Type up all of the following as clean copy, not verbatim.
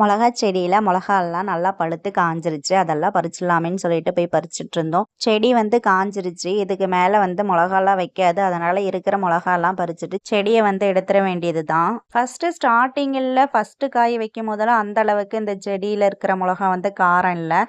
மிளகா செடியில மிளகாலாம் நல்லா பழுத்து காஞ்சிருச்சு. அதெல்லாம் பறிச்சிடலாமேன்னு சொல்லிட்டு போய் பறிச்சுட்டு இருந்தோம். செடி வந்து காஞ்சிருச்சு. இதுக்கு மேல வந்து மிளகாலாம் வைக்காது. அதனால இருக்கிற மிளகாலாம் பறிச்சுட்டு செடியை வந்து எடுத்துட வேண்டியது தான். ஃபர்ஸ்ட் காய் வைக்கும் போதெல்லாம் அந்த அளவுக்கு இந்த செடியில இருக்கிற மிளகா வந்து காரம் இல்லை.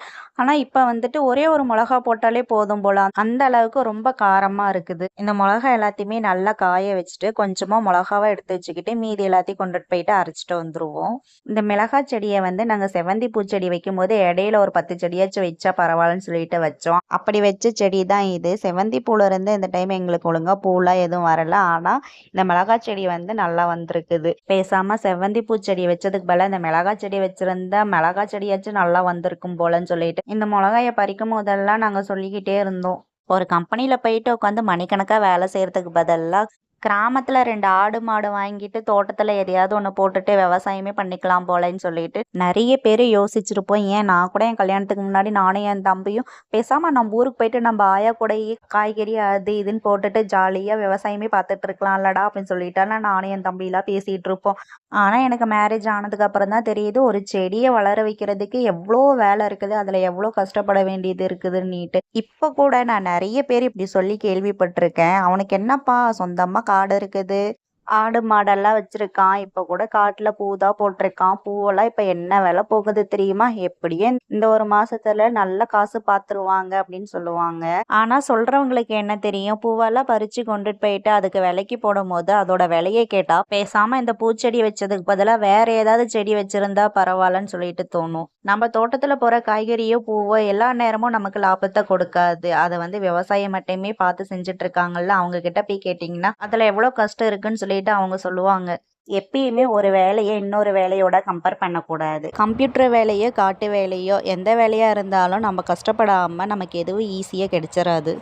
ஆனா இப்ப வந்துட்டு ஒரே ஒரு மிளகா போட்டாலே போதும் போல அந்த அளவுக்கு ரொம்ப காரமா இருக்குது. இந்த மிளகா எல்லாத்தையுமே நல்லா காய வச்சுட்டு கொஞ்சமா மிளகாவை எடுத்து வச்சுக்கிட்டு மீதி எல்லாத்தையும் கொண்டுட்டு போயிட்டு அரைச்சிட்டு வந்துருவோம். இந்த மிளகாய் செடியை வந்து நாங்கள் செவ்வந்தி பூச்செடி வைக்கும்போது இடையில ஒரு 10 செடியாச்சும் வச்சா பரவாயில்லன்னு சொல்லிட்டு வச்சோம். அப்படி வச்ச செடி தான் இது. செவ்வந்தி பூல இருந்து இந்த டைம் எங்களுக்கு ஒழுங்கா பூலாம் எதுவும் வரல. ஆனா இந்த மிளகாய் செடி வந்து நல்லா வந்திருக்குது. பேசாம செவ்வந்தி பூச்செடி வச்சதுக்கு பதிலா இந்த மிளகாய் செடி வச்சிருந்தா மிளகாய் செடியாச்சும் நல்லா வந்திருக்கும் போலன்னு சொல்லிட்டு இந்த மிளகாயை பறிக்கும் போதெல்லாம் நாங்கள் சொல்லிக்கிட்டே இருந்தோம். ஒரு கம்பெனியில போயிட்டு உட்காந்து மணிக்கணக்கா வேலை செய்யறதுக்கு பதிலா கிராமத்துல 2 ஆடு மாடு வாங்கிட்டு தோட்டத்துல எதையாவது ஒண்ணு போட்டுட்டு விவசாயமே பண்ணிக்கலாம் போலன்னு சொல்லிட்டு நிறைய பேர் யோசிச்சிருப்போம். ஏன் நான் கூட என் கல்யாணத்துக்கு முன்னாடி நானும் என் தம்பியும் பேசாம நம்ம ஊருக்கு போயிட்டு நம்ம ஆயா கூடயே காய்கறி அது இதுன்னு போட்டுட்டு ஜாலியா விவசாயமே பார்த்துட்டு இருக்கலாம்லடா அப்படின்னு சொல்லிட்டு நானும் என் தம்பிலாம் பேசிட்டு இருப்போம். ஆனா எனக்கு மேரேஜ் ஆனதுக்கு அப்புறம் தான் தெரியுது ஒரு செடியை வளர வைக்கிறதுக்கு எவ்வளோ வேலை இருக்குது, அதுல எவ்வளோ கஷ்டப்பட வேண்டியது இருக்குதுன்னுட்டு. இப்ப கூட நான் நிறைய பேர் இப்படி சொல்லி கேள்விப்பட்டிருக்கேன். அவனுக்கு என்னப்பா சொந்தமா காடு இருக்குது, ஆடு மாடெல்லாம் வச்சிருக்கான், இப்ப கூட காட்டுல பூதான் போட்டிருக்கான், பூவெல்லாம் இப்ப என்ன விலை போகுது தெரியுமா, எப்படியே இந்த ஒரு மாசத்துல நல்ல காசு பாத்துருவாங்க அப்படின்னு சொல்லுவாங்க. ஆனா சொல்றவங்களுக்கு என்ன தெரியும், பூவெல்லாம் பறிச்சு கொண்டுட்டு போயிட்டு அதுக்கு விலைக்கு போடும் போது அதோட விலையை கேட்டா பேசாம இந்த பூச்செடி வச்சதுக்கு பதிலா வேற ஏதாவது செடி வச்சிருந்தா பரவாயில்லன்னு சொல்லிட்டு தோணும். நம்ம தோட்டத்துல போற காய்கறியோ பூவோ எல்லா நேரமும் நமக்கு லாபத்தை கொடுக்காது. அதை வந்து விவசாயம் மட்டுமே பார்த்து செஞ்சுட்டு இருக்காங்கல்ல, அவங்க கிட்ட போய் கேட்டீங்கன்னா அதுல எவ்வளவு கஷ்டம் இருக்குன்னு சொல்லிட்டு அவங்க சொல்லுவாங்க. எப்பயுமே ஒரு வேலையை இன்னொரு வேலையோட கம்பேர் பண்ணக்கூடாது. கம்ப்யூட்டர் வேலையோ காட்டு வேலையோ எந்த வேலையா இருந்தாலும் நம்ம கஷ்டப்படாம நமக்கு எதுவும் ஈஸியா கிடைச்சிடாது.